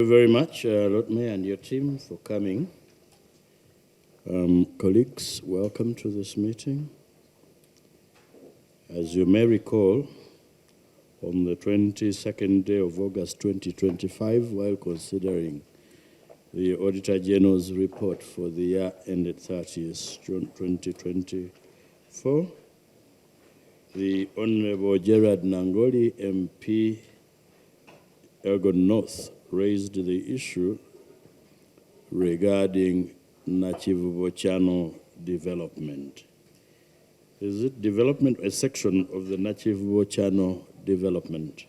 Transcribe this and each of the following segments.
Thank you very much, Lord Mayor and your team, for coming. Colleagues, welcome to this meeting. As you may recall, on the 22nd day of August 2025, while considering the Auditor General's report for the year ended 30th June 2024, the Honorable Gerard Nangoli, MP, Elgon North, raised the issue regarding NAKIVUBO channel development. Is it development, a section of the NAKIVUBO channel development?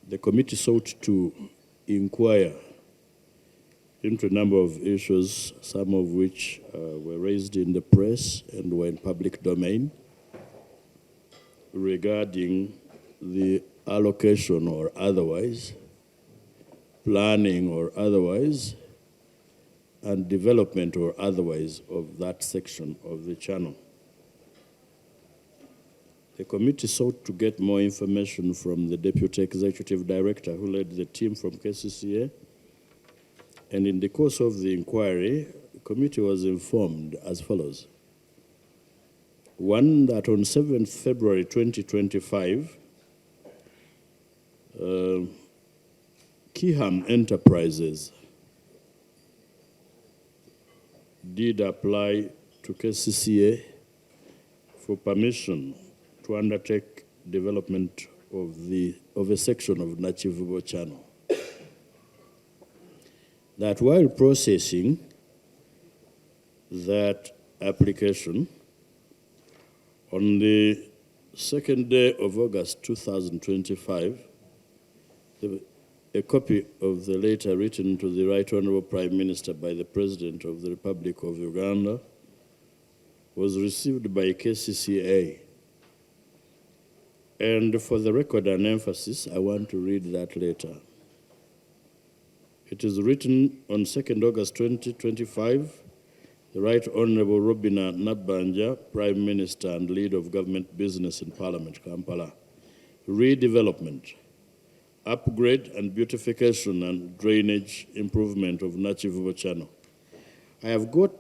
The committee sought to inquire into a number of issues, some of which were raised in the press and were in public domain, regarding the allocation or otherwise, planning or otherwise, and development or otherwise of that section of the channel. The committee sought to get more information from the Deputy Executive Director who led the team from KCCA, and in the course of the inquiry, the committee was informed as follows. One, that on 7th February 2025, Kiham Enterprises did apply to KCCA for permission to undertake development of a section of NAKIVUBO channel. That while processing that application, on the 2nd day of August 2025, a copy of the letter written to the Right Honorable Prime Minister by the President of the Republic of Uganda was received by KCCA. And for the record and emphasis, I want to read that letter. It is written on 2nd August 2025, the Right Honorable Robina Nabanja, Prime Minister and Leader of Government Business in Parliament, Kampala. Redevelopment, upgrade and beautification and drainage improvement of NAKIVUBO channel. I have got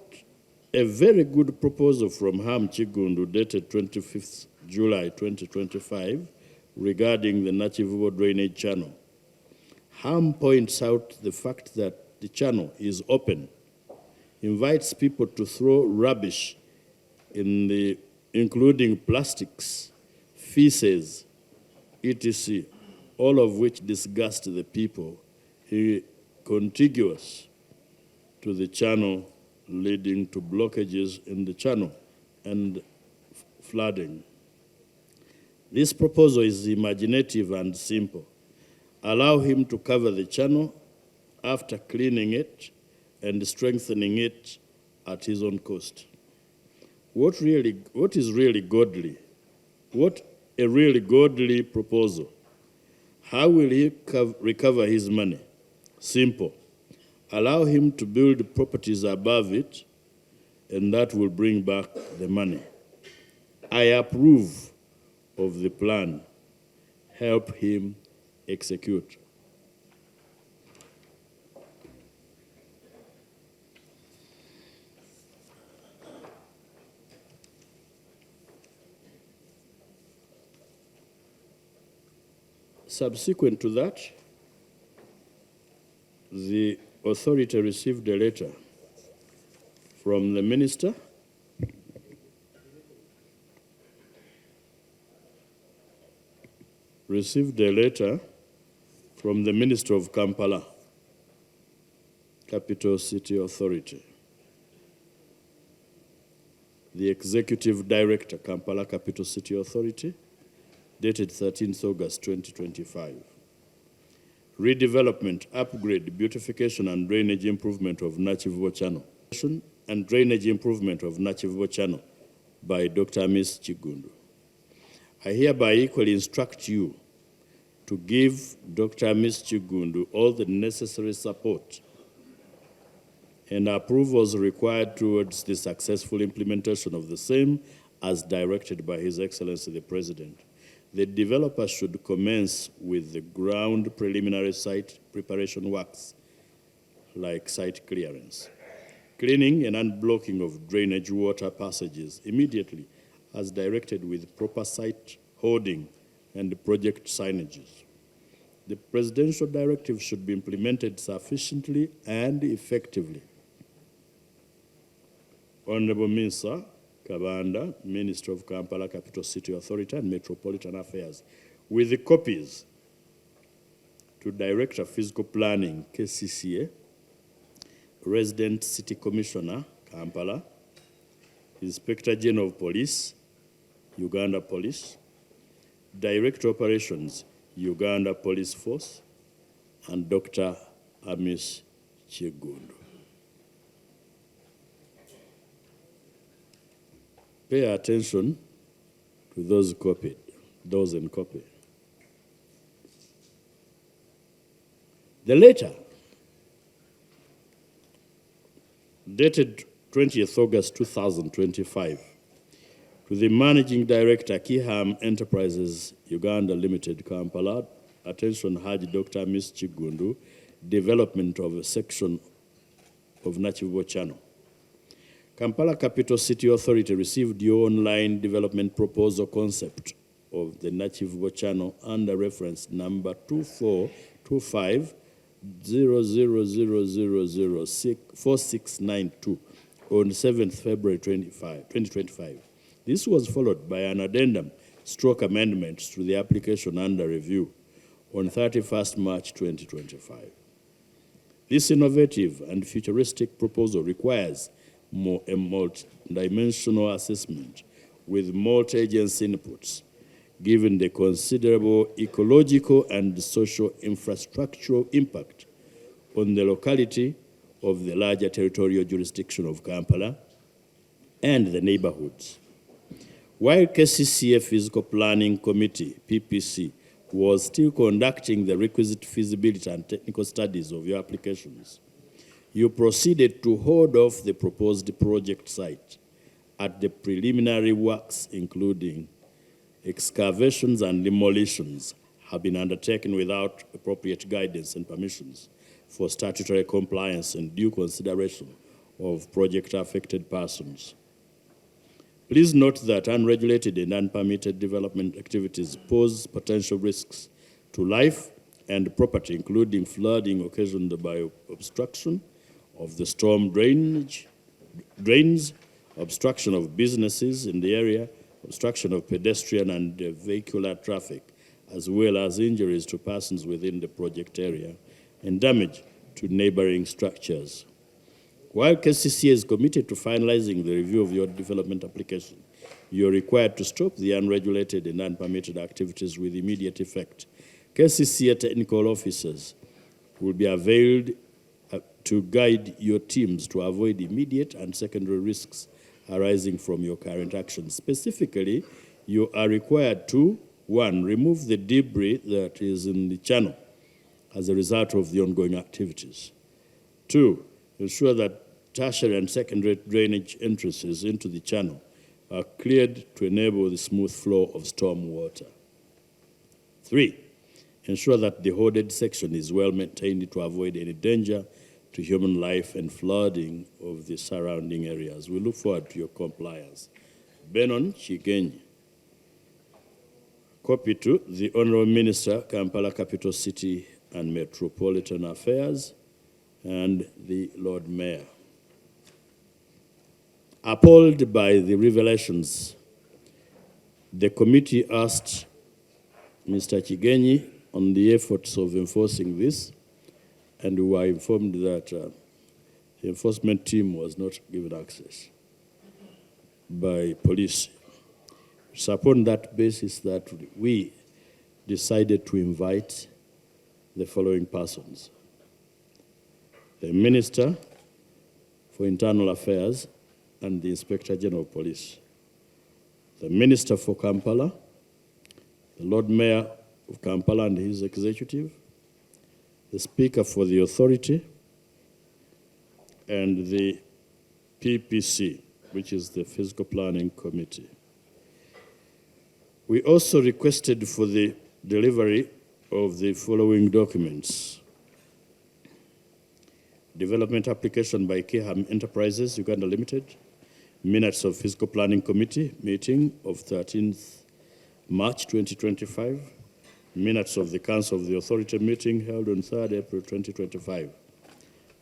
a very good proposal from Ham Chigundu dated 25th July 2025 regarding the NAKIVUBO drainage channel. Ham points out the fact that the channel is open, invites people to throw rubbish including plastics, feces, etc., all of which disgust the people contiguous to the channel, leading to blockages in the channel and flooding. This proposal is imaginative and simple. Allow him to cover the channel after cleaning it and strengthening it at his own cost. What is really godly? What a really godly proposal. How will he recover his money? Simple. Allow him to build properties above it, and that will bring back the money. I approve of the plan. Help him execute. Subsequent to that, the authority received a letter from the minister of Kampala, Capital City Authority, the Executive Director, Kampala Capital City Authority, dated 13th August 2025. Redevelopment, upgrade, beautification and drainage improvement of NAKIVUBO channel. And drainage improvement of NAKIVUBO channel by Dr. Miss Chigundu. I hereby equally instruct you to give Dr. Miss Chigundu all the necessary support and approvals required towards the successful implementation of the same as directed by His Excellency the President. the developer should commence with the ground preliminary site preparation works, like site clearance, cleaning and unblocking of drainage water passages immediately as directed with proper site holding and project signages. The presidential directive should be implemented sufficiently and effectively. Honorable Minister Kabanda, Minister of Kampala Capital City Authority and Metropolitan Affairs, with the copies to Director of Physical Planning, KCCA, Resident City Commissioner, Kampala, Inspector General of Police, Uganda Police, Director Operations, Uganda Police Force, and Dr. Amis Chigundu. Pay attention to those in copy. The letter, dated 20th August 2025, to the Managing Director, Kiham Enterprises Uganda Limited, Kampala, attention Haji Dr. Miss Chigundu, development of a section of NAKIVUBO channel. Kampala Capital City Authority received your online development proposal concept of the NAKIVUBO channel under reference number 2425-00004692 on 7th February 2025. This was followed by an addendum / amendments to the application under review on 31st March 2025. This innovative and futuristic proposal requires a multi-dimensional assessment with multi-agency inputs, given the considerable ecological and social infrastructural impact on the locality of the larger territorial jurisdiction of Kampala and the neighborhoods. While KCCA Physical Planning Committee, PPC, was still conducting the requisite feasibility and technical studies of your applications, you proceeded to hold off the proposed project site at the preliminary works, including excavations and demolitions, have been undertaken without appropriate guidance and permissions for statutory compliance and due consideration of project-affected persons. Please note that unregulated and unpermitted development activities pose potential risks to life and property, including flooding occasioned by obstruction of the storm drains, obstruction of businesses in the area, obstruction of pedestrian and vehicular traffic, as well as injuries to persons within the project area and damage to neighboring structures. While KCCA is committed to finalizing the review of your development application, you are required to stop the unregulated and unpermitted activities with immediate effect. KCCA technical officers will be availed to guide your teams to avoid immediate and secondary risks arising from your current actions. Specifically, you are required to, 1, remove the debris that is in the channel as a result of the ongoing activities. 2, ensure that tertiary and secondary drainage entrances into the channel are cleared to enable the smooth flow of storm water. 3, ensure that the hoarded section is well maintained to avoid any danger to human life and flooding of the surrounding areas. We look forward to your compliance. Benon Chigenyi. Copy to the Honorable Minister, Kampala Capital City and Metropolitan Affairs, and the Lord Mayor. Appalled by the revelations, the committee asked Mr. Chigenyi on the efforts of enforcing this, and we were informed that the enforcement team was not given access by police. It's upon that basis that we decided to invite the following persons: the Minister for Internal Affairs and the Inspector General of Police, the Minister for Kampala, the Lord Mayor of Kampala and his executive, the Speaker for the authority, and the PPC, which is the Physical Planning Committee. We also requested for the delivery of the following documents: development application by Kiham Enterprises Uganda Limited, minutes of Fiscal Planning Committee meeting of 13th March 2025, minutes of the Council of the Authority meeting held on 3rd April 2025.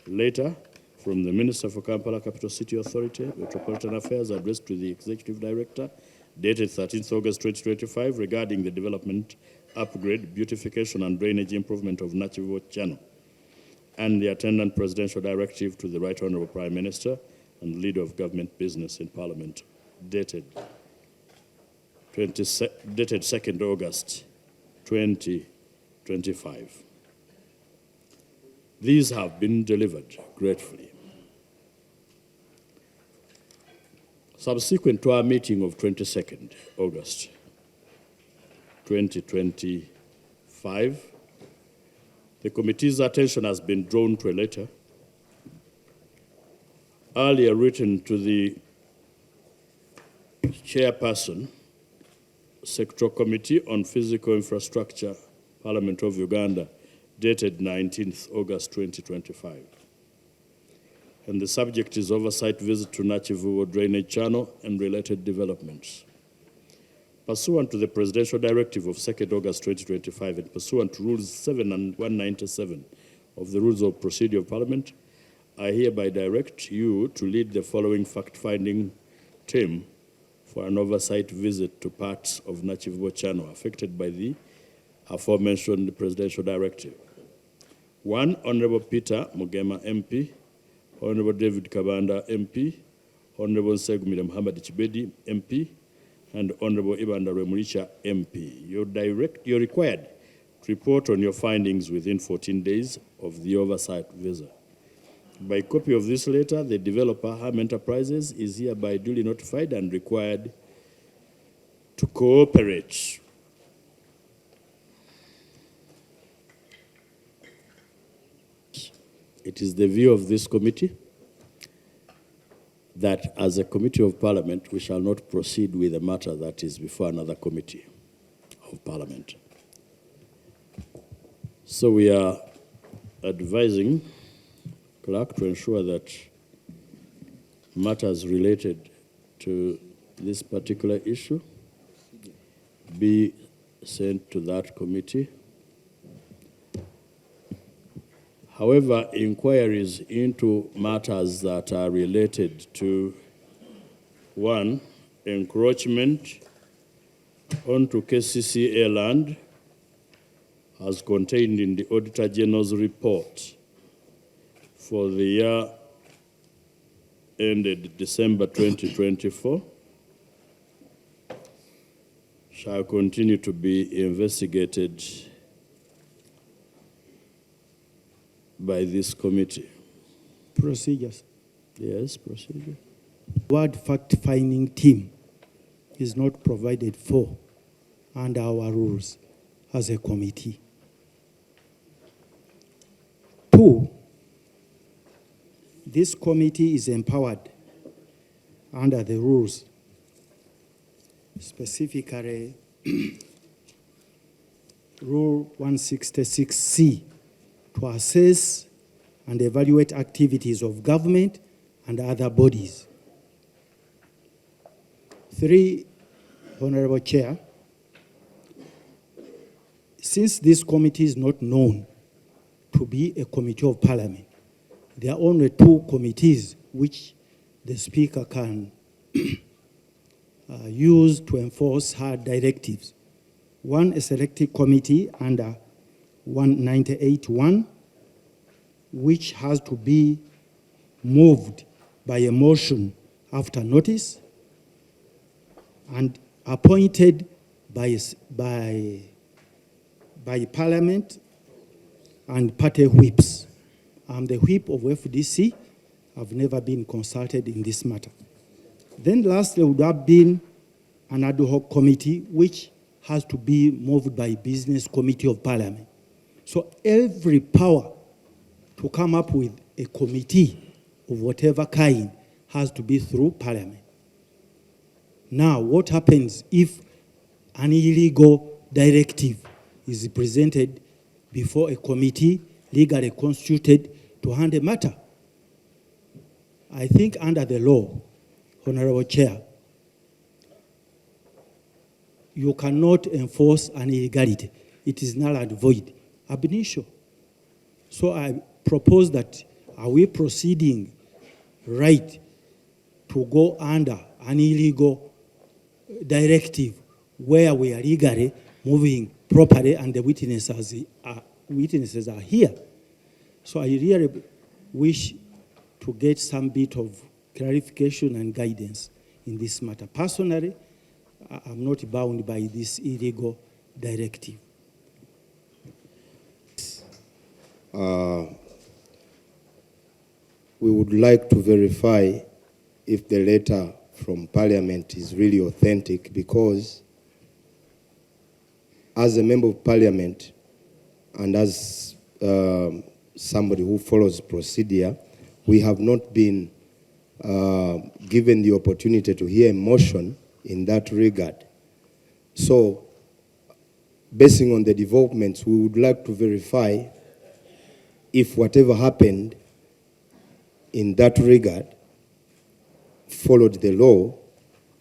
Later, from the Minister for Kampala Capital City Authority, Metropolitan Affairs, addressed to the Executive Director, dated 13th August 2025, regarding the development, upgrade, beautification, and drainage improvement of NAKIVUBO Channel, and the attendant presidential directive to the Right Honourable Prime Minister and Leader of Government Business in Parliament, dated 2nd August 2025. These have been delivered gratefully. Subsequent to our meeting of 22nd August 2025, the committee's attention has been drawn to a letter earlier written to the chairperson, Sectoral Committee on Physical Infrastructure, Parliament of Uganda, dated 19th August 2025. And the subject is oversight visit to NAKIVUBO drainage channel and related developments. Pursuant to the Presidential Directive of 2nd August 2025 and pursuant to Rules 7 and 197 of the Rules of Procedure of Parliament, I hereby direct you to lead the following fact-finding team for an oversight visit to parts of NAKIVUBO channel affected by the aforementioned Presidential Directive. 1, Honourable Peter Mugema MP, Honourable David Kabanda MP, Honourable Segumile Muhammad Chibedi MP, and Honourable Ibanda Remulicha MP. You're required to report on your findings within 14 days of the oversight visit. By copy of this letter, the developer, Ham Enterprises, is hereby duly notified and required to cooperate. It is the view of this committee that as a committee of Parliament, we shall not proceed with a matter that is before another committee of Parliament. So we are advising Clerk to ensure that matters related to this particular issue be sent to that committee. However, inquiries into matters that are related to, 1, encroachment onto KCCA land as contained in the Auditor General's report for the year ended December 2024, shall continue to be investigated by this committee. Procedures. Yes, procedure. Word fact-finding team is not provided for under our rules as a committee. 2, this committee is empowered under the rules, specifically Rule 166C, to assess and evaluate activities of government and other bodies. 3, Honourable Chair, since this committee is not known to be a committee of Parliament, there are only 2 committees which the Speaker can use to enforce her directives. 1, a selected committee under 198(1), which has to be moved by a motion after notice and appointed by Parliament and party whips. I'm the whip of FDC. I've never been consulted in this matter. Then lastly would have been an ad hoc committee which has to be moved by Business Committee of Parliament. So every power to come up with a committee of whatever kind has to be through Parliament. Now, what happens if an illegal directive is presented before a committee legally constituted to handle a matter. I think under the law, Honorable Chair, you cannot enforce an illegality. It is null and void, ab initio. So I propose that, are we proceeding right to go under an illegal directive where we are legally moving properly and the witnesses are here? So I really wish to get some bit of clarification and guidance in this matter. Personally, I'm not bound by this illegal directive. We would like to verify if the letter from Parliament is really authentic, because as a member of Parliament and as somebody who follows procedure, we have not been given the opportunity to hear a motion in that regard. So, basing on the developments, we would like to verify if whatever happened in that regard followed the law,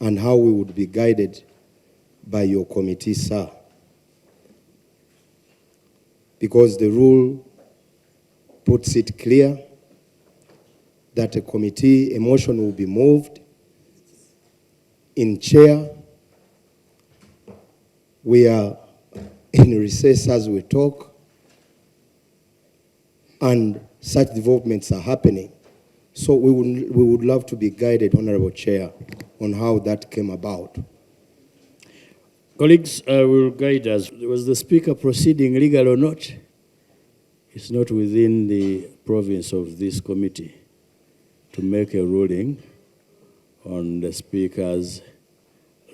and how we would be guided by your committee, sir. Because the rule puts it clear that a committee, a motion will be moved in chair. We are in recess as we talk, and such developments are happening. So we would love to be guided, Honorable Chair, on how that came about. Colleagues, will guide us. Was the Speaker proceeding legal or not? It's not within the province of this committee to make a ruling on the Speaker's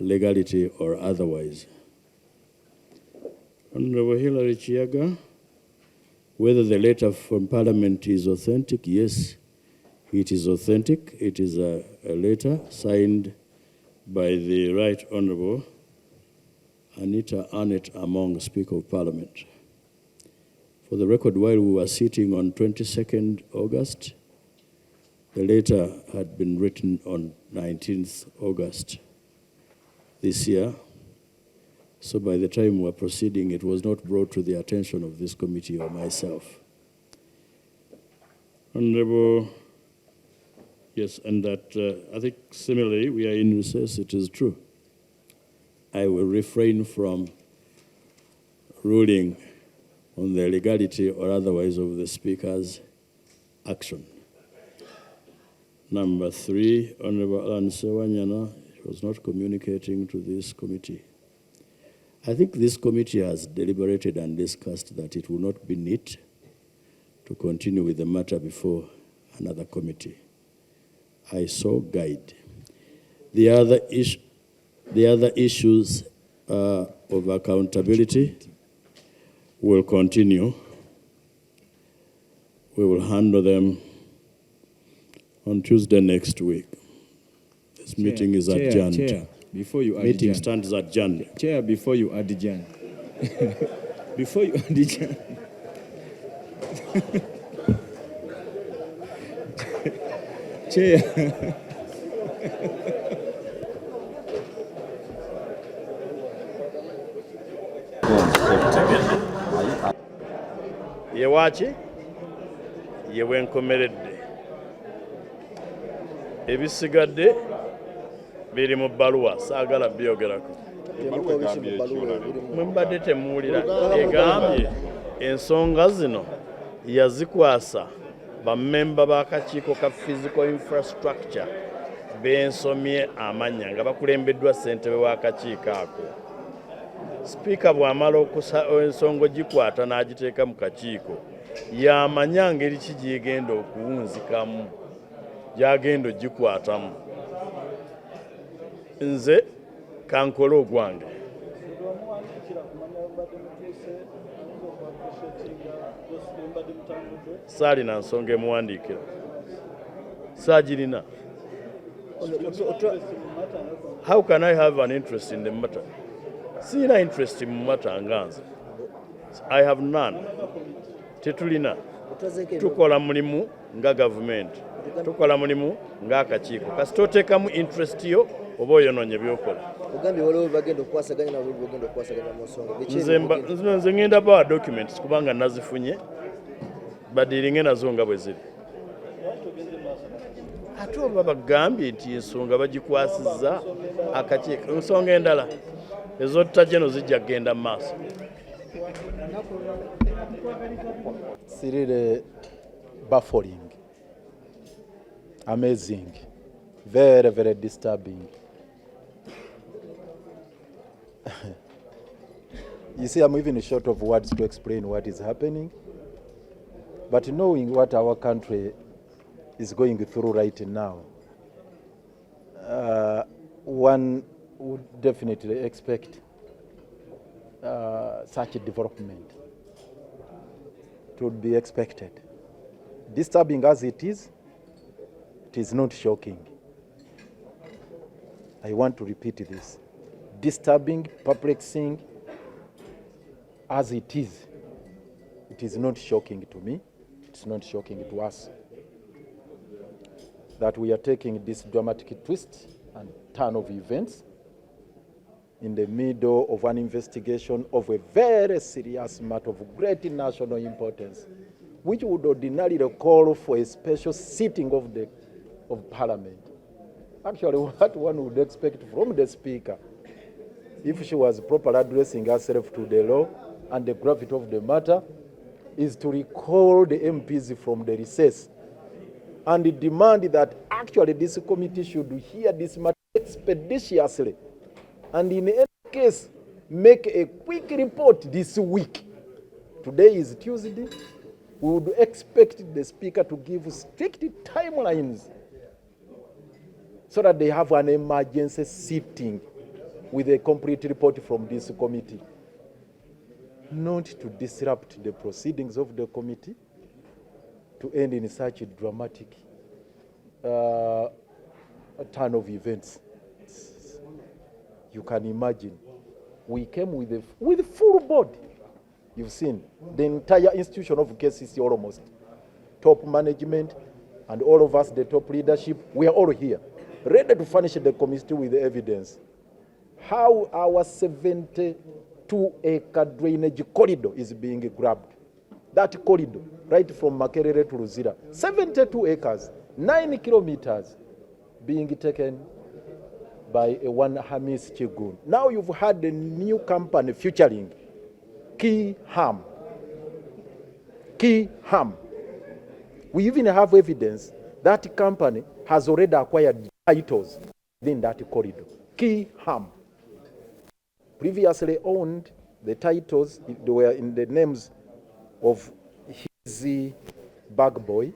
legality or otherwise. Honorable Hilary Chiaga, whether the letter from Parliament is authentic, yes, it is authentic. It is a letter signed by the Right Honorable Anita Arnett Among, Speaker of Parliament. For the record, while we were sitting on 22nd August, the letter had been written on 19th August this year. So by the time we were proceeding, it was not brought to the attention of this committee or myself. Honorable, yes, and that I think similarly, we are in recess, it is true. I will refrain from ruling on the legality or otherwise of the Speaker's action. Number 3, Honorable Alan Sewanyana was not communicating to this committee. I think this committee has deliberated and discussed that it will not be neat to continue with the matter before another committee. I so guide. The other issues of accountability will continue. We will handle them on Tuesday next week. This meeting is adjourned. Chair, before you meeting stands adjourned. Chair, before you adjourn. Before you adjourn. Chair. Yewachi, yewenkomeredde. Ebisigadde biri mu bbaluwa, saagala byogerako. Mwe mbadde temuwulira egambye ensonga zino yazikwasa bammemba b'akakiiko ka physical infrastructure b'ensomye amannya nga bakulembeddwa ssentebe w'akakiiko ako. Sipiika bw'amala ensonga ogikwata n'agiteeka mu kakiiko, y'amanya ngeri ki gy'egenda okuwunzikamu, gy'agenda ogikwatamu. Nze kankole ogwange. Saalina nsonga emuwandiikira. Saagirina. How can I have an interest in the matter? Sina interest mu matanganza. I have none. Tetulina. Tukola mulimu nga government. Tukola mulimu nga akakiiko. Kasita oteekamu interest yo oba oyonoonye byokola. Nze ngenda bawa documents kubanga nazifunye badiringe nazo nga bwe ziri. Ate oba bagambye nti ensonga bagikwasizza akakiiko. Ensonga endala ezotutajeno zijja kgenda mu maaso. It's really baffling, amazing, very, very disturbing. You see, I'm even short of words to explain what is happening. But knowing what our country is going through right now, one would definitely expect such a development to be expected. Disturbing as it is not shocking. I want to repeat this. Disturbing, perplexing as it is not shocking to me, it's not shocking to us that we are taking this dramatic twist and turn of events in the middle of an investigation of a very serious matter of great national importance, which would ordinarily call for a special sitting of Parliament. Actually, what one would expect from the Speaker, if she was properly addressing herself to the law and the gravity of the matter, is to recall the MPs from the recess and demand that actually this committee should hear this matter expeditiously and in any case make a quick report this week. Today is Tuesday. We would expect the Speaker to give strict timelines so that they have an emergency sitting with a complete report from this committee, not to disrupt the proceedings of the committee, to end in such a dramatic turn of events. You can imagine, we came with full board. You've seen the entire institution of KCC almost, top management and all of us, the top leadership, we are all here, ready to furnish the committee with evidence. How our 72-acre drainage corridor is being grabbed. That corridor, right from Makerere to Luzira, 72 acres, 9 kilometers, being taken by a one Hamis Chigun. Now you've had a new company featuring Key Ham. We even have evidence that company has already acquired titles within that corridor. Key Ham previously owned the titles, they were in the names of his bag boy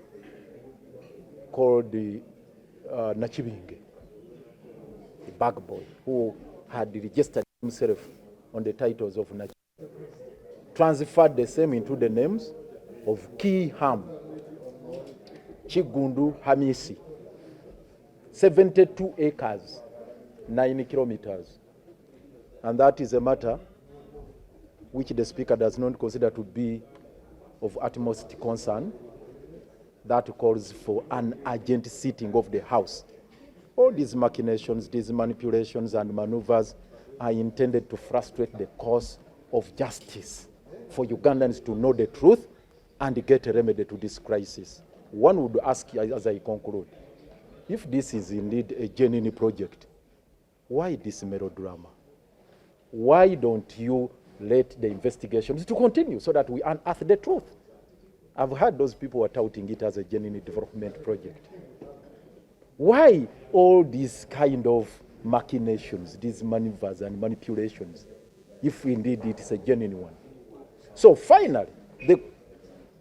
called the Nachiv, the bag boy, who had registered himself on the titles of Nachiv, transferred the same into the names of Key Ham, Chigundu Hamisi, 72 acres, 9 kilometers. And that is a matter which the Speaker does not consider to be of utmost concern. That calls for an urgent sitting of the House. All these machinations, these manipulations and maneuvers are intended to frustrate the cause of justice, for Ugandans to know the truth and get a remedy to this crisis. One would ask, as I conclude, if this is indeed a genuine project, why this melodrama? Why don't you let the investigations to continue so that we unearth the truth? I've heard those who are touting it as a genuine development project. Why all these kind of machinations, these maneuvers and manipulations, if indeed it is a genuine one? So finally, the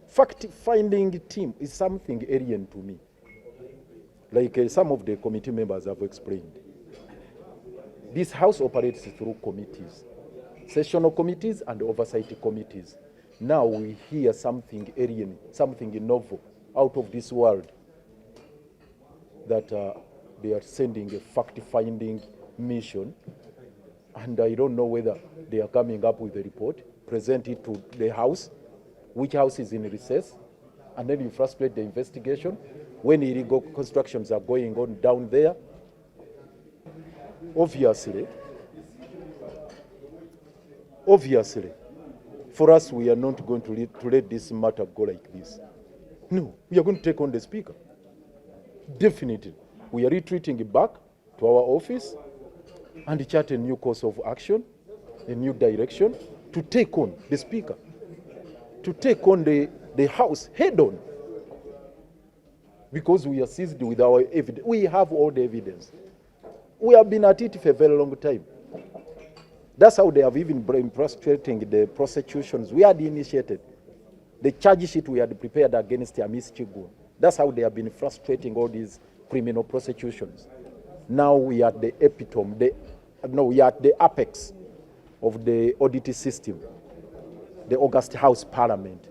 fact-finding team is something alien to me, like some of the committee members have explained. This House operates through committees, sessional committees and oversight committees. Now we hear something alien, something novel, out of this world, that they are sending a fact-finding mission and I don't know whether they are coming up with a report, present it to the House, which House is in recess, and then you frustrate the investigation when illegal constructions are going on down there. Obviously, for us, we are not going to let this matter go like this. No, we are going to take on the Speaker. Definitely. We are retreating back to our office and chart a new course of action, a new direction to take on the Speaker, to take on the House head on. Because we are seized with our evidence. We have all the evidence. We have been at it for a very long time. That's how they have even been frustrating the prosecutions we had initiated. The charge sheet we had prepared against Amis Chigu. That's how they have been frustrating all these criminal prosecutions. Now we are at the epitome, we are at the apex of the audit system, the August House Parliament.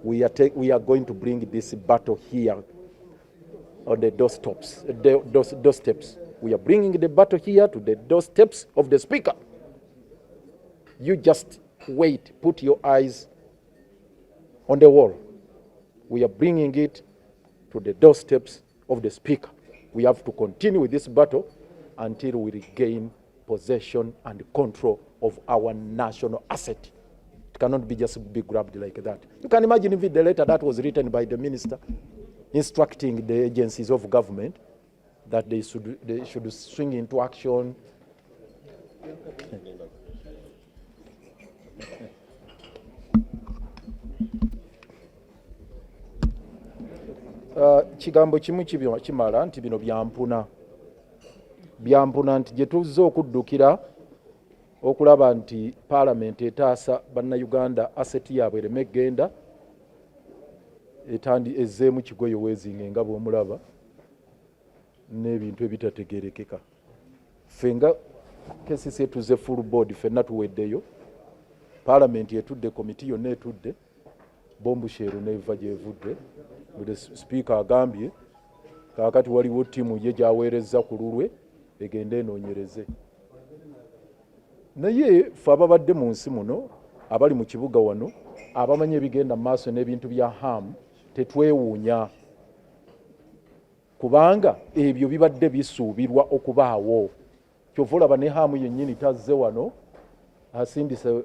We are going to bring this battle here on the doorsteps. We are bringing the battle here to the doorsteps of the Speaker. You just wait, put your eyes on the wall. We are bringing it to the doorsteps of the Speaker. We have to continue with this battle until we regain possession and control of our national asset. It cannot be just be grabbed like that. You can imagine if the letter that was written by the minister instructing the agencies of government that they should swing into action. Kigambo kimu kimala nti bino byampuna nti gye tuzze okuddukira okulaba nti Parliament etaasa bannayuganda asset yaabwe ereme egenda ezzeemu kigoye weezinge nga bw'omulaba n'ebintu ebitategeerekeka. Ffe nga KCCA tuze full board, ffenna tuweddeyo. Parliament etudde, komiti yonna etudde, bombusheeru n'eva gy'evudde. Buli Speaker agambye kaakati waliwo ttiimu ye gy'aweerezza ku lulwe egende enoonyereze. Naye ffe ababadde mu nsi muno, abali mu kibuga wano, abamanyi ebigenda mu maaso n'ebintu bya hamu, tetwewuunya. Kubanga ebyo bibadde bisuubirwa okubaawo. Kyova olaba ne hamu yennyini tazze wano, asindise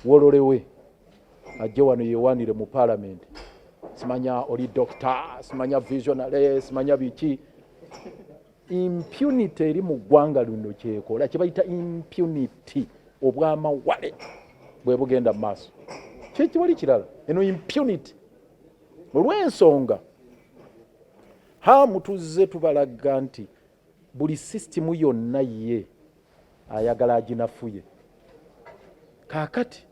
wololewe ajje wano yeewaanire mu Parliament. Simanya oli doctor, simanya visionary, simanya biki. Impunity eri mu ggwanga luno kyekola kye bayita impunity, obwamawale bwe bugenda mu maaso. Kiwali kirala eno impunity. Olw'ensonga hamu tuzze tubalaga nti buli sisitimu yonna ye ayagala aginafuye. Kaakati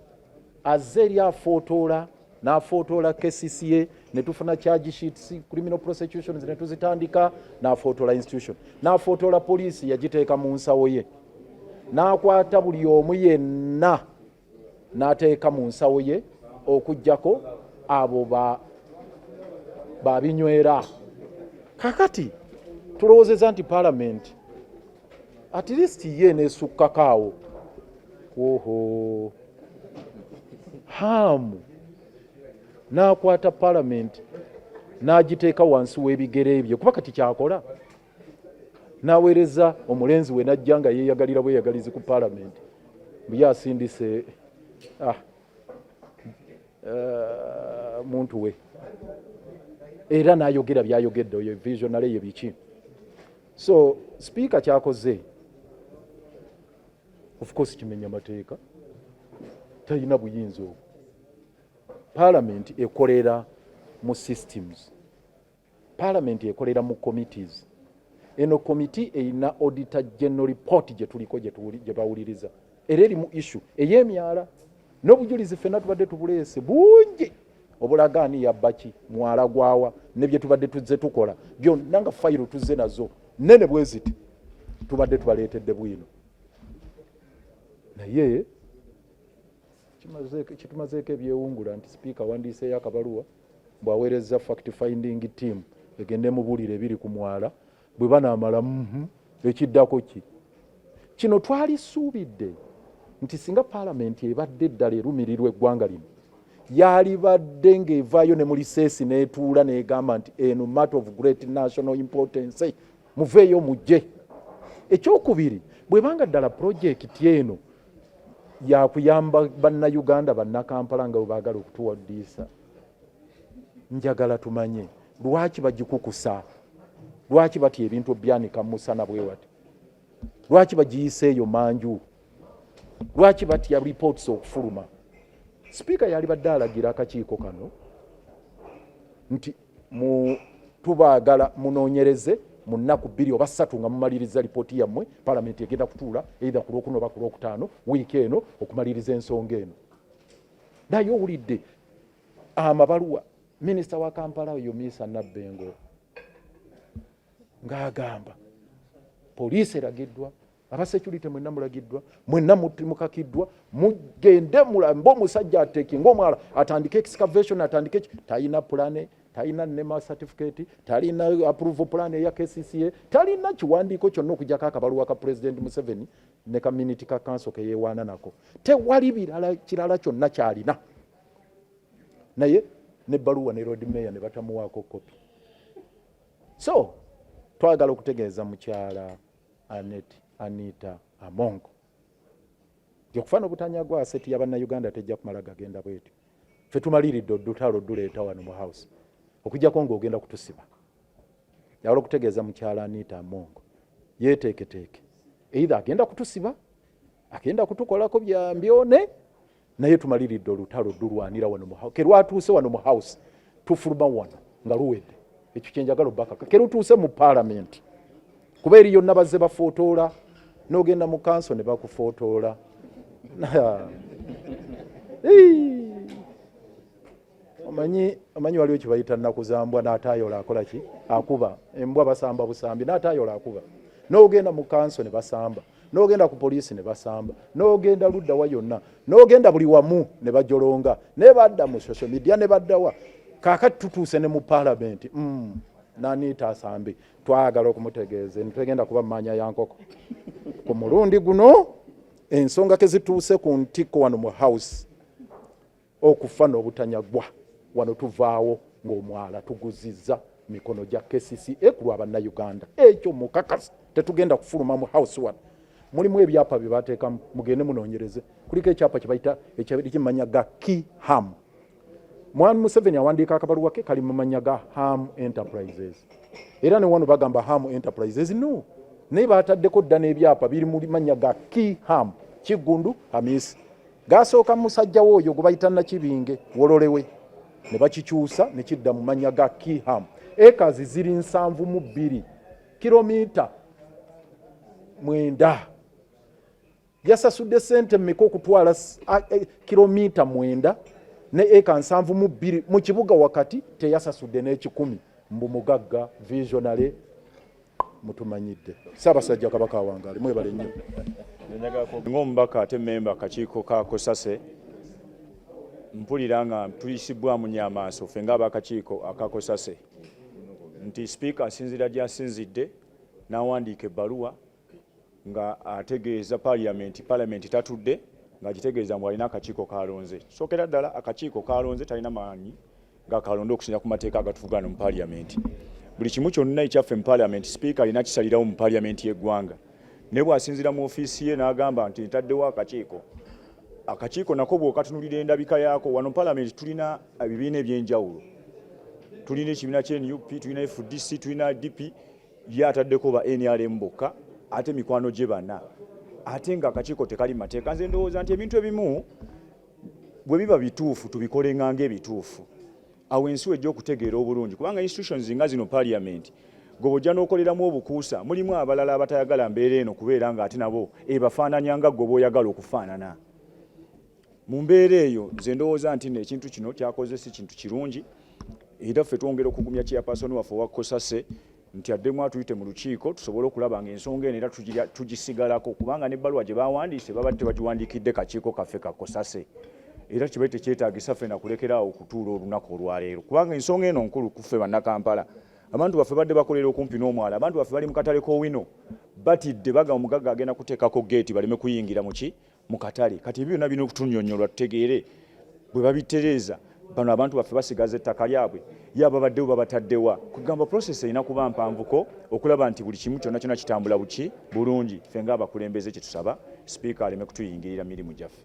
azze eri afootoola n'afootoola KCCA ne tufuna charge sheets, criminal prosecutions ne tuzitandika, n'afootoola institution, n'afootoola poliisi yagiteeka mu nsawo ye, n'akwata buli omu yenna n'ateeka mu nsawo ye okuggyako abo babinywera. Kakati tulowoozeza nti Parliament at least ye neesukkako awo. Oho, hamu n'akwata Parliament n'agiteeka wansi w'ebigere ebyo, kuba kati kyakola. N'aweereza omulenzi we n'ajja nga yeeyagalira bweyagalizi ku Parliament. Bwe asindise muntu we. Era n'ayogera by'ayogedde oyo visionary ye biki. So Speaker kyakoze, of course kimenya mateeka, talina buyinza obwo. Parliament ekolera mu systems. Parliament ekolera mu committees. Eno committee erina Auditor General report gye tuliko gye bawuliriza. Era eri mu issue ey'emyala. N'obujulizi ffenna tubadde tubuleese bungi obulaga ani yabbaki, mwala gwawa, ne bye tubadde tuzze tukola byonna nga fayiro tuzze nazo nene bwe ziti tubadde tubaleetedde bwino. Naye kitumazeeko ebyewungula nti Speaker wandiiseeyo akabaluwa bw'aweerezza fact finding team egende mubuulire ebiri ku mwala, bwe banaamala ekiddako ki. kino twali suubidde nti singa parliament ebadde eddala erumirirwa eggwanga lino yalibadde ng'evaayo ne mu liseesi n'etuula n'egamba nti eno matter of great national importance muveeyo mujje. Ekyokubiri, bwebanga ddala projekiti eno yakuyamba bannayuganda bannakampala nga bwebaagala okutuwaddiisa, njagala tumanye lwaki bagikukusa, lwaki batya ebintu byanika musana bwe wati, lwaki bagiyiseeyo manju, lwaki batya reports okufuluma. Sipiika yalibadde alagira akakiiko kano nti tubaagala munoonyereze mu nnaku 2 oba 3 nga mumaliriza lipooti yammwe, palamenti egenda kutuula either ku Lwokuna oba ku Lwokutaano wiiki eno okumaliriza ensonga eno. Naye owulidde amabaluwa minisita wa Kampala Yomisa Nabbengo ng'agamba poliisi eragiddwa, aba security mwenna mulagiddwa, mwenna mukakiddwa, mugende mulambe omusajja ateekinga omwala atandika excavation, atandika talina plane, talina NEMA certificate, talina approval plan eya KCCA, talina kiwandiiko kyonna okujjako akabaluwa ka President Museveni ne community ka council ke yeewaana nako. Tewali kirala kyonna kyalina. Naye n'ebbaluwa ne road mayor ne batamuwaako kopi. So twagala okutegeeza mukyala Anita Amongo okufaana obutanyagwa aseti y'abannayuganda tejja kumala gagenda bwetyo. Ffe tumaliridde olutalo duleeta wano mu house okujjako ng'ogenda kutusiba. Yawala okutegeeza mukyala Anita Amongo yeeteeketeeke either agenda kutusiba, agenda kutukolako bya mbyone, naye tumaliridde olutalo dulwanira wano mu house. Ke lwatuuse wano mu house tufuluma wano nga luwedde. Ekyo kyenjagala obbakaka. Ke lutuuse mu parliament kuba eri yonna bazze bafootoola, n'ogenda mu kanso ne bakufootoola. Omanyi waliwo kibayita nakuzambwa n'ataayola akola ki? Akuba. Embwa basamba busambi n'ataayola akuba. N'ogenda mu kanso ne basamba, n'ogenda ku poliisi ne basamba, n'ogenda luddawa yonna, n'ogenda buli wamu ne bajolonga, ne badda mu social media ne baddawa. Kaakati tutuuse ne mu parliament. N'Anita asambe. Twagala okumutegeeza ntugenda kuba mmanya ya nkoko. Ku mulundi guno ensonga ke zituuse ku ntikko wano mu house okufa n'obutanyagwa wano tuvaawo ng'omwala tuguzizza mikono gya KCCA ku lw'abannayuganda. Ekyo mukakasi tetugenda kufuluma mu house wano. Mulimu ebyapa bye bateeka mugende munoonyereze. Kuliko ekyapa kibayita ekimanya ga key ham. Mwami Museveni awandiika akabaluwa ke kali mu manya ga Ham Enterprises. Era ne wano bagamba Ham Enterprises no. Naye baataddeko dda n'ebyapa biri mu manya ga Key Ham, Kiggundu Hamisi. Gasooka musajja w'oyo gwe bayita Nakibinge wololewe. Ne bakikyusa ne kidda mu manya ga Key Ham. Ekazi ziri 72 kilomita 9. Yasasudde ssente mmeka okutwala kilomita 9 ne eka 72 mu kibuga wakati teyasasudde n'ekikumi mbu mugagga visionary mutumanyidde. Ssaabasajja Kabaka wangaali mwebale nnyo. Ng'omubaka ate memba akakiiko ka COSASE mpulira nga tuyisibwamu nnyo amaaso ffe ng'abakakiiko aka COSASE nti sipiika asinzira gy'asinzidde n'awandiika ebbaluwa nga ategeeza palamenti tatudde ng'agitegeeza mbu alina akakiiko kalonze. Sookera ddala akakiiko kalonze talina maanyi g'akalonda okusinziira ku mateeka agatufuga mu palamenti. Buli kimu kyonna ekyaffe mu palamenti sipiika alina kisalirawo mu palamenti y'eggwanga. Ne bw'asinzira mu ofiisi ye n'agamba nti ntaddewo akakiiko. Akakiiko nako bw'okatunulira endabika yaako wano palamenti tulina ebibiina eby'enjawulo. Tulina ekibiina ky'NUP, tulina FDC, tulina DP, ye ataddeko ba NRM bokka ate mikwano gye bana. Ate nga akakiiko tekali mateeka. Nze ndowooza nti ebintu ebimu bwe biba bituufu tubikole ng'anga ebituufu. Awo ensi wejja okutegeera obulungi kubanga institutions nga zino parliament gobojja n'okoleramu obukuusa mulimu abalala abatayagala mbeera eno kubeera nga ate nabo ebafaananya nga gwe b'oyagala okufaanana. Mu mbeera eyo nze ndowooza nti ekintu kino kyakoze si kintu kirungi era ffe twongera okugumya chairperson waffe wa COSASE nti addemu atuyite mu lukiiko tusobole okulaba ng'ensonga eno era tugisigalako kubanga n'ebbaluwa gye bawandiise babadde tebagiwandiikidde kakiiko kaffe ka COSASE era kibaite kyetaagisa ffe nakulekeraawo okutuula olunaku olwaleero kubanga ensonga eno nkulu ku ffe bannakampala. Abantu baffe badde bakolera okumpi n'omwala, abantu baffe bali mu katale k'Owino batidde baga omugagga agenda kuteekako geeti baleme kuyingira mu katale. Kati ebyo byonna birina okutunnyonnyola tutegeere bwe babitereeza bano abantu baffe basigaza ettaka lyabwe yaba baddewo babataddewa kugamba process erina kuba mpanvuko okulaba nti buli kimu kyonna kyonna kitambula bulungi ffe ng'abakulembeze kye tusaba sipiika aleme kutuyingirira mirimu gyaffe.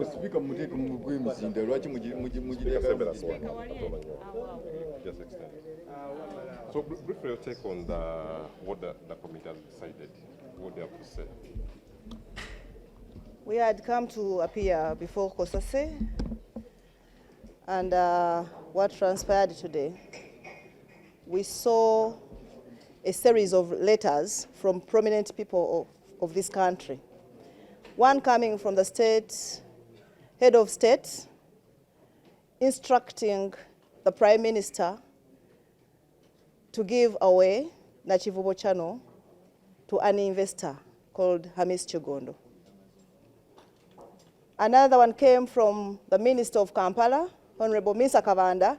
Speaker, so briefly, your take on what the committee has decided, what they have to say. We had come to appear before COSASE, and what transpired today, we saw a series of letters from prominent people of this country. One coming from the head of state, instructing the Prime Minister to give away NAKIVUBO channel to an investor called Hamis Chigondo. Another one came from the Minister of Kampala, Honorable Misa Kavanda,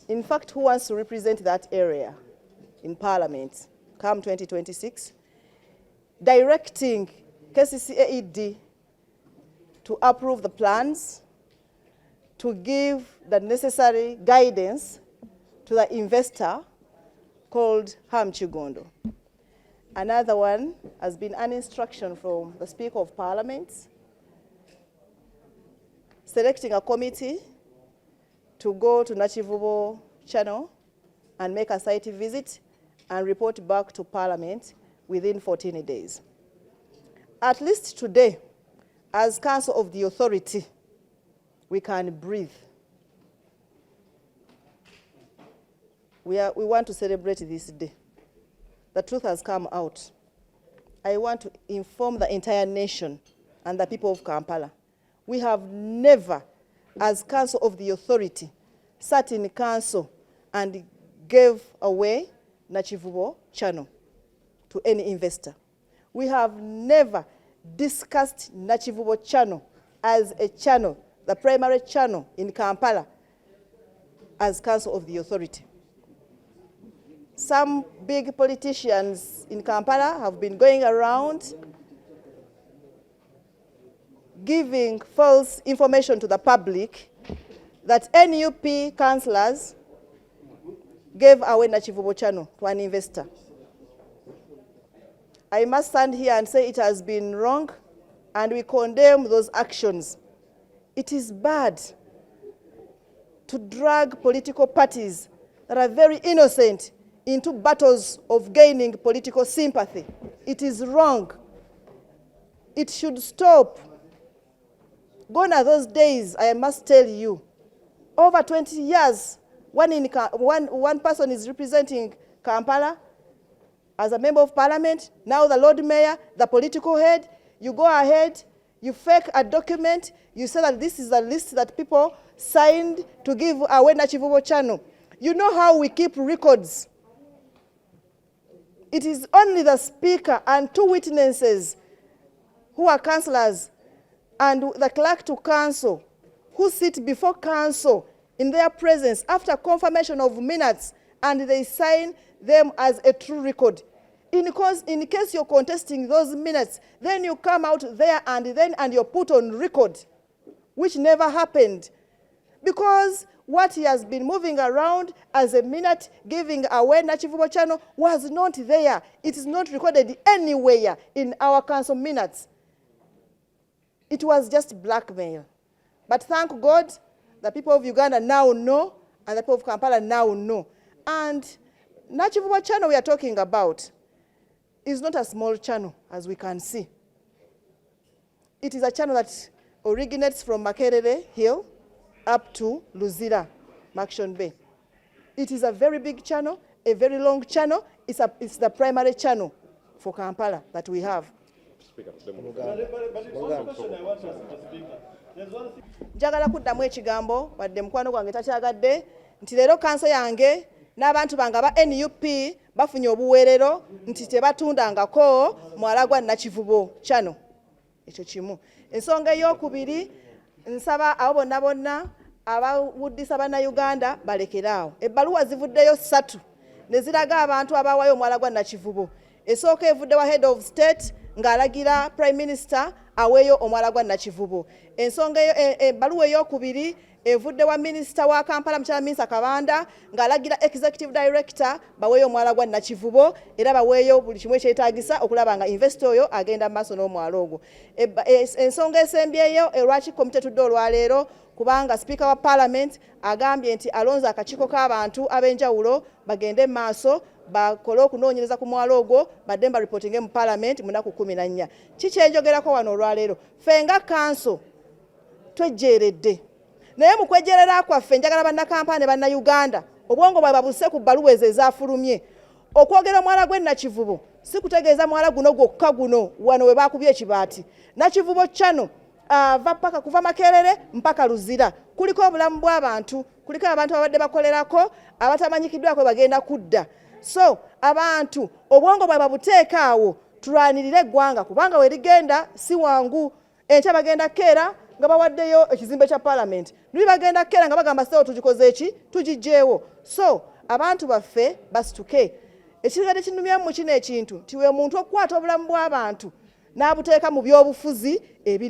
in fact, who wants to represent that area in Parliament come 2026, directing KCCAED to approve the plans, to give the necessary guidance to the investor called Ham Chigondo. Another one has been an instruction from the Speaker of Parliament, selecting a committee to go to NAKIVUBO channel and make a site visit and report back to Parliament within 14 days. At least today, as Council of the Authority, we can breathe. We want to celebrate this day. The truth has come out. I want to inform the entire nation and the people of Kampala. We have never, as Council of the Authority, sat in council and gave away NAKIVUBO channel to any investor. We have never discussed NAKIVUBO channel as a channel, the primary channel in Kampala, as Council of the Authority. Some big politicians in Kampala have been going around giving false information to the public that NUP councillors gave away NAKIVUBO channel to an investor. I must stand here and say it has been wrong, and we condemn those actions. It is bad to drag political parties that are very innocent into battles of gaining political sympathy. It is wrong. It should stop. Gone are those days, I must tell you. Over 20 years, one person is representing Kampala as a member of parliament, now the Lord Mayor, the political head. You go ahead, you fake a document, you say that this is a list that people signed to give away NAKIVUBO channel. You know how we keep records. It is only the speaker and 2 witnesses who are councillors and the clerk to council who sit before council in their presence after confirmation of minutes, and they sign them as a true record. In case you're contesting those minutes, then you come out there and you're put on record, which never happened. Because what he has been moving around as a minute giving away NAKIVUBO channel was not there. It is not recorded anywhere in our council minutes. It was just blackmail. But thank God, the people of Uganda now know, and the people of Kampala now know. And NAKIVUBO channel we are talking about is not a small channel, as we can see. It is a channel that originates from Makerere Hill up to Luzira, Maction Bay. It is a very big channel, a very long channel. It's the primary channel for Kampala that we have. Njagala kuddamu ekigambo wadde mukwano gwange takyagadde nti leero kanso yange n'abantu bange aba NUP bafunye obuweerero nti tebatundangako mwala gwa NAKIVUBO channel. Ekyo kimu. Ensonga ey'okubiri, nsaba abo bonna abawuddisa bannayuganda balekeraawo. Ebbaluwa zivuddeyo 3 ne ziraga abantu abaawayo omwala gwa Nakivubo. Esooka evudde wa head of state ng'alagira prime minister aweeyo omwala gwa Nakivubo. Ensonga ebbaluwa ey'okubiri evudde wa minisita wa Kampala mukyala Minsa Kabanda ng'alagira executive director baweeyo omwala gwa Nakivubo era baweeyo buli kimu ekyetaagisa okulaba nga investor oyo agenda mu maaso n'omwala ogwo. Ensonga esembyeyo lwaki komite tudde olwaleero kubanga speaker wa parliament agambye nti alonze akakiiko k'abantu ab'enjawulo bagende mu maaso bakole okunoonyereza ku mwala ogwo badde reporting mu parliament mu nnaku 14. Kiki enjogerako wano olwaleero? Ffe nga kanso twejjeeredde naye mu kwejjerera kwaffe njagala bannakampala ne bannayuganda obwongo bwe babuse ku bbaluwa ezo ezaafulumye okwogera omwala gwe Nakivubo si kutegeeza mwala guno gwokka guno wano we baakubye ekibaati. Nakivubo channel kuva Makerere mpaka Luzira kuliko obulamu bw'abantu, kuliko abantu abadde bakolerako abatamanyikiddwako bagenda kudda. So abantu obwongo bwe babuteeka awo tulwanirire eggwanga kubanga we ligenda si wangu. Enkya bagenda keera nga bawaddeyo ekizimbe kya parliament, nuli bagenda keera nga bagamba seewo tugikoze eki tugijjeewo. So abantu baffe basituke. Ekigadde kinumyamu mu kino ekintu tiwe muntu okukwata obulamu bw'abantu n'abuteeka mu byobufuzi ebiri